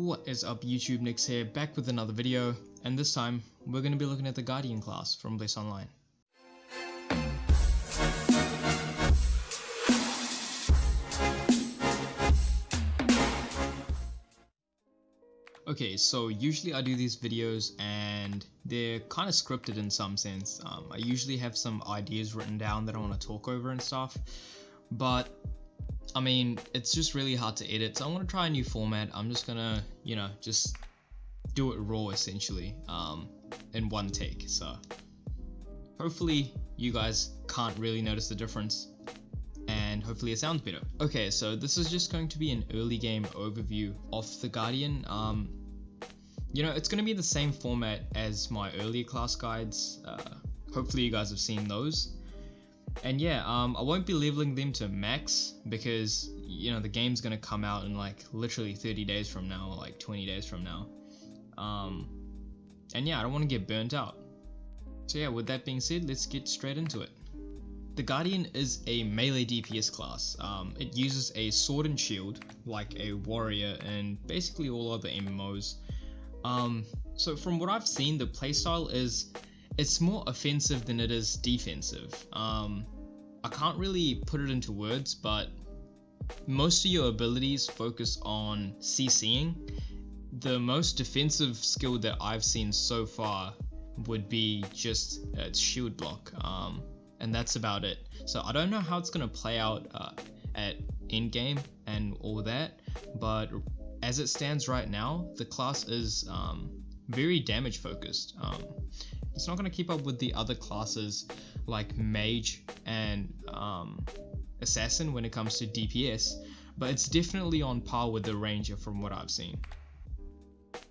What is up YouTube, Nyks here, back with another video, and this time we're going to be looking at the Guardian class from Bliss Online. Okay, so usually I do these videos and they're kind of scripted in some sense. I usually have some ideas written down that I want to talk over and stuff, but I mean, it's just really hard to edit, so I'm going to try a new format. I'm just going to, just do it raw essentially, in one take. So hopefully you guys can't really notice the difference, and hopefully it sounds better. Okay, so this is just going to be an early game overview of the Guardian. It's going to be the same format as my earlier class guides. Hopefully you guys have seen those. And yeah, I won't be leveling them to max because, the game's going to come out in like literally 30 days from now, or like 20 days from now. And yeah, I don't want to get burnt out. So yeah, with that being said, let's get straight into it. The Guardian is a melee DPS class. It uses a sword and shield like a warrior and basically all other MMOs. So from what I've seen, the playstyle it's more offensive than it is defensive. I can't really put it into words, but most of your abilities focus on CCing. The most defensive skill that I've seen so far would be just its shield block, and that's about it. So I don't know how it's going to play out at endgame and all that, but as it stands right now, the class is very damage focused. It's not going to keep up with the other classes like Mage and Assassin when it comes to DPS, but it's definitely on par with the Ranger from what I've seen.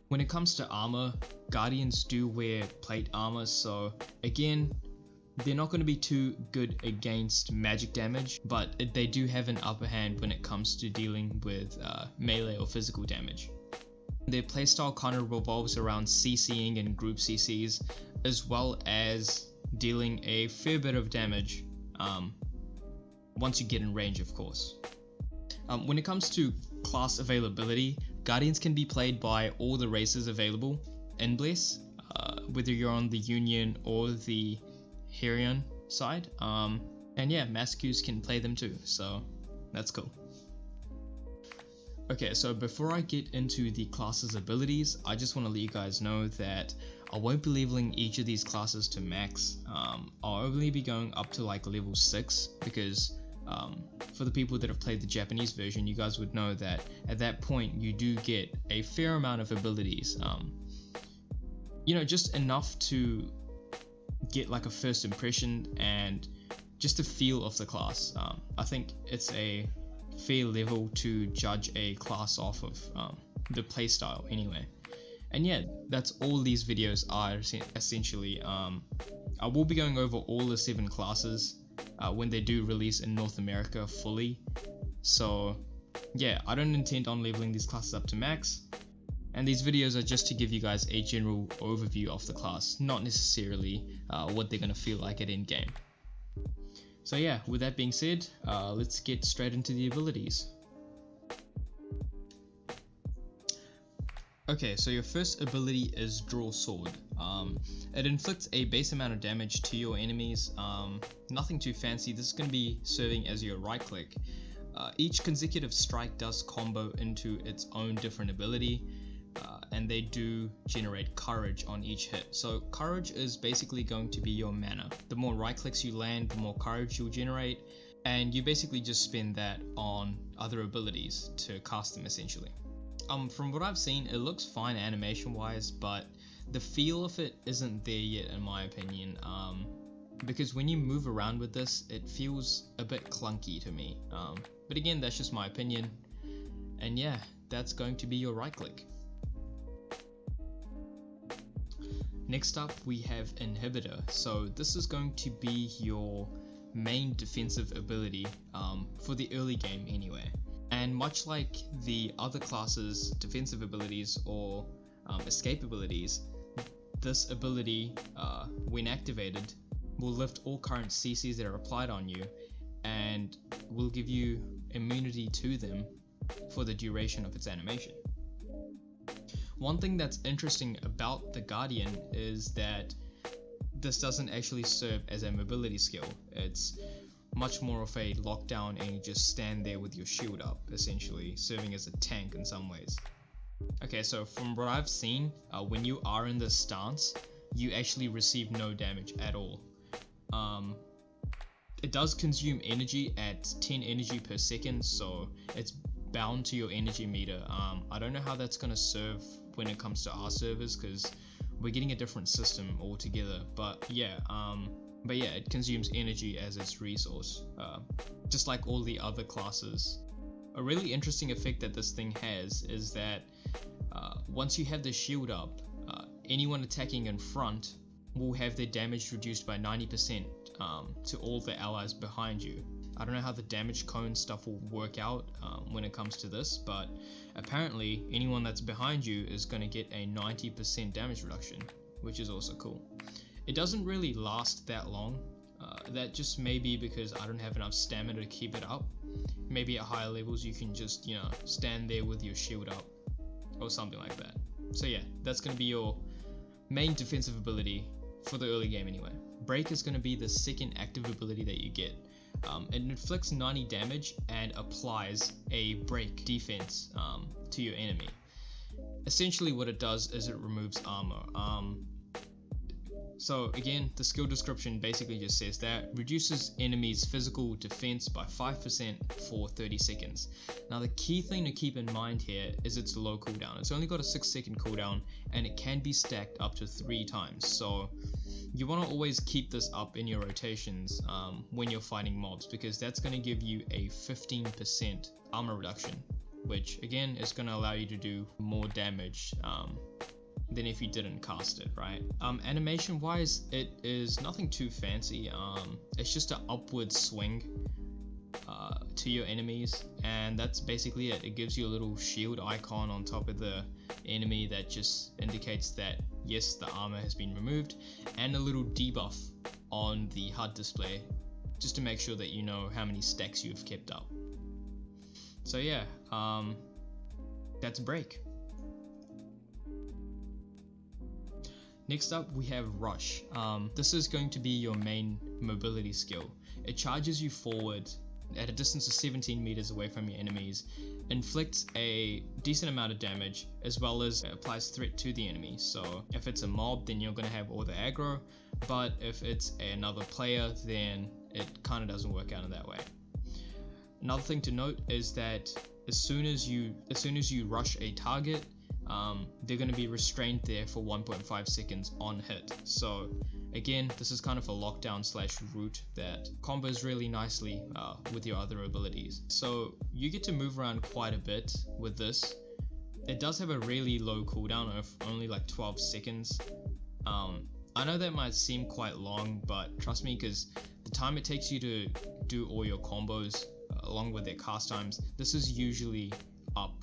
When it comes to armor, Guardians do wear plate armor, so again, they're not going to be too good against magic damage, but they do have an upper hand when it comes to dealing with melee or physical damage. Their playstyle kind of revolves around CCing and group CCs, as well as dealing a fair bit of damage once you get in range, of course. When it comes to class availability, Guardians can be played by all the races available in Bliss, whether you're on the Union or the Herion side, and yeah, Mascus can play them too, so that's cool. Okay, so before I get into the class's abilities, I just want to let you guys know that I won't be leveling each of these classes to max. I'll only be going up to like level 6 because for the people that have played the Japanese version, you guys would know that at that point you do get a fair amount of abilities. Just enough to get like a first impression and just a feel of the class. I think it's a fair level to judge a class off of the playstyle anyway. And yeah, that's all these videos are essentially. I will be going over all the 7 classes when they do release in North America fully. So yeah, I don't intend on leveling these classes up to max, and these videos are just to give you guys a general overview of the class, not necessarily what they're going to feel like at endgame. So yeah, with that being said, let's get straight into the abilities. Okay, so your first ability is Draw Sword. It inflicts a base amount of damage to your enemies, nothing too fancy. This is going to be serving as your right click. Each consecutive strike does combo into its own different ability, and they do generate courage on each hit. So courage is basically going to be your mana. The more right clicks you land, the more courage you'll generate, and you basically just spend that on other abilities to cast them essentially. From what I've seen, it looks fine animation wise, but the feel of it isn't there yet in my opinion, because when you move around with this, it feels a bit clunky to me. But again, that's just my opinion, and yeah, that's going to be your right click. Next up, we have Inhibitor. So this is going to be your main defensive ability for the early game anyway. And much like the other classes' defensive abilities or escape abilities, this ability, when activated, will lift all current CCs that are applied on you and will give you immunity to them for the duration of its animation. One thing that's interesting about the Guardian is that this doesn't actually serve as a mobility skill. It's much more of a lockdown, and you just stand there with your shield up, essentially serving as a tank in some ways. Okay, so from what I've seen, when you are in this stance, you actually receive no damage at all. It does consume energy at 10 energy per second, so it's bound to your energy meter. I don't know how that's going to serve when it comes to our servers, because we're getting a different system altogether, but yeah, it consumes energy as its resource, just like all the other classes. A really interesting effect that this thing has is that once you have the shield up, anyone attacking in front will have their damage reduced by 90% to all the allies behind you. I don't know how the damage cone stuff will work out when it comes to this, but apparently anyone that's behind you is going to get a 90% damage reduction, which is also cool. It doesn't really last that long. That just may be because I don't have enough stamina to keep it up. Maybe at higher levels you can just, stand there with your shield up or something like that. So yeah, that's going to be your main defensive ability for the early game anyway. Break is going to be the second active ability that you get. It inflicts 90 damage and applies a break defense to your enemy. Essentially what it does is it removes armor. So again, the skill description basically just says that reduces enemies' physical defense by 5% for 30 seconds. Now the key thing to keep in mind here is its low cooldown. It's only got a 6-second cooldown, and it can be stacked up to 3 times. So you want to always keep this up in your rotations when you're fighting mobs, because that's going to give you a 15% armor reduction, which again is going to allow you to do more damage than if you didn't cast it, right? Animation wise, it is nothing too fancy. It's just an upward swing to your enemies, and that's basically it. It gives you a little shield icon on top of the enemy that just indicates that yes, the armor has been removed, and a little debuff on the HUD display just to make sure that you know how many stacks you've kept up. So yeah, that's Break. Next up we have Rush. This is going to be your main mobility skill. It charges you forward at a distance of 17 meters away from your enemies, inflicts a decent amount of damage, as well as applies threat to the enemy. So if it's a mob, then you're going to have all the aggro, but if it's another player, then it kind of doesn't work out in that way. Another thing to note is that as soon as you rush a target, they're going to be restrained there for 1.5 seconds on hit. So again, this is kind of a lockdown / root that combos really nicely with your other abilities. So you get to move around quite a bit with this. It does have a really low cooldown of only like 12 seconds. I know that might seem quite long, but trust me, because the time it takes you to do all your combos along with their cast times, this is usually up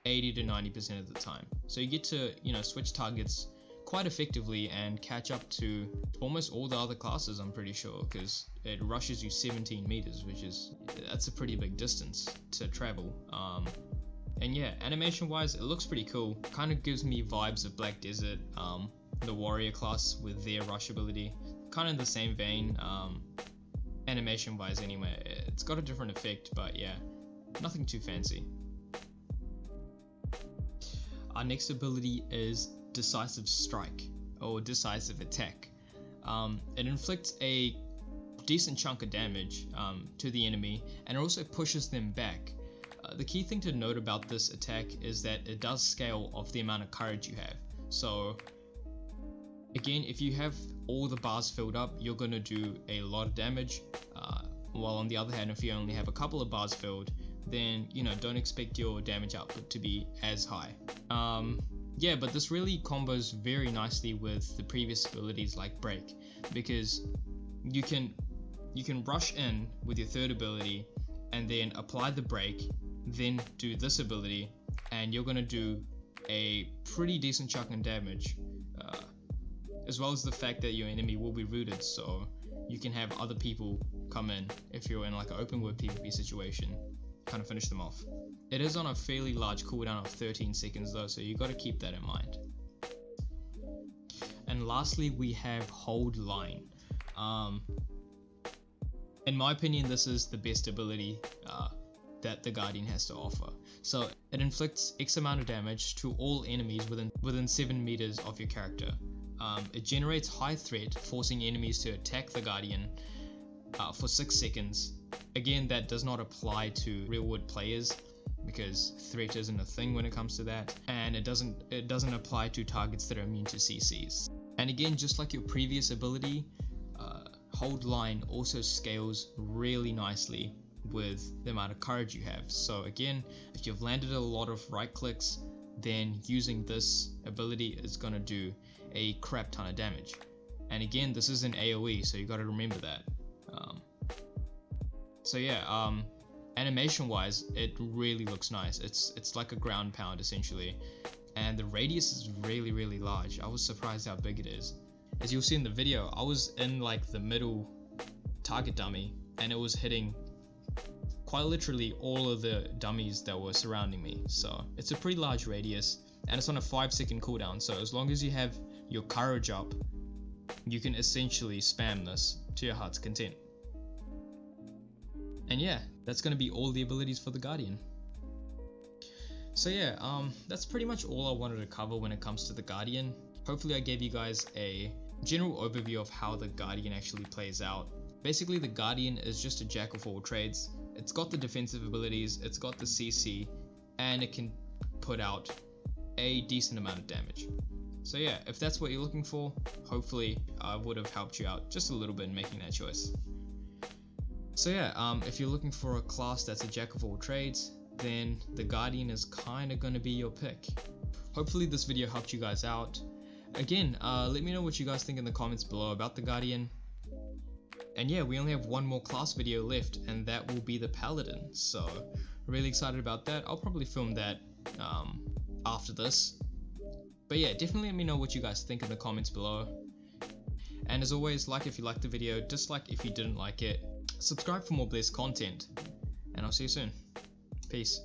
80 to 90% of the time. So you get to, switch targets quite effectively and catch up to almost all the other classes, I'm pretty sure, because it rushes you 17 meters, that's a pretty big distance to travel. And yeah, animation wise, it looks pretty cool. Kind of gives me vibes of Black Desert, the warrior class with their rush ability. Kind of the same vein, animation wise anyway. It's got a different effect, but yeah, nothing too fancy. Our next ability is Decisive Strike, or Decisive Attack. It inflicts a decent chunk of damage to the enemy, and it also pushes them back. The key thing to note about this attack is that it does scale off the amount of courage you have. So again, if you have all the bars filled up, you're going to do a lot of damage, while on the other hand, if you only have a couple of bars filled, then don't expect your damage output to be as high. Yeah, but this really combos very nicely with the previous abilities like Break, because you can rush in with your third ability and then apply the break, then do this ability, and you're going to do a pretty decent chunk of damage, as well as the fact that your enemy will be rooted, so you can have other people come in if you're in like an open world PvP situation, kind of finish them off. It is on a fairly large cooldown of 13 seconds though, so you got to keep that in mind. And lastly, we have Hold Line. In my opinion, this is the best ability that the Guardian has to offer. So it inflicts X amount of damage to all enemies within 7 meters of your character. It generates high threat, forcing enemies to attack the Guardian for 6 seconds. Again, that does not apply to real world players because threat isn't a thing when it comes to that, and it doesn't apply to targets that are immune to CCs. And again, just like your previous ability, Hold Line also scales really nicely with the amount of courage you have. So again, if you've landed a lot of right clicks, then using this ability is going to do a crap ton of damage. And again, this is an AoE, so you got to remember that. So yeah, animation wise, it really looks nice. It's like a ground pound essentially, and the radius is really large. I was surprised how big it is. As you'll see in the video, I was in like the middle target dummy, and it was hitting quite literally all of the dummies that were surrounding me. So it's a pretty large radius, and it's on a 5-second cooldown, so as long as you have your courage up, you can essentially spam this to your heart's content. And yeah, that's going to be all the abilities for the Guardian. So yeah, that's pretty much all I wanted to cover when it comes to the Guardian. Hopefully I gave you guys a general overview of how the Guardian actually plays out. Basically, the Guardian is just a jack of all trades. It's got the defensive abilities, it's got the CC, and it can put out a decent amount of damage. So yeah, if that's what you're looking for, hopefully I would have helped you out just a little bit in making that choice. So yeah, if you're looking for a class that's a jack of all trades, then the Guardian is kind of going to be your pick. Hopefully this video helped you guys out. Again, let me know what you guys think in the comments below about the Guardian. And yeah, we only have one more class video left, and that will be the Paladin. So really excited about that. I'll probably film that after this. But yeah, definitely let me know what you guys think in the comments below. And as always, like if you liked the video, dislike if you didn't like it. Subscribe for more Bless content, and I'll see you soon. Peace.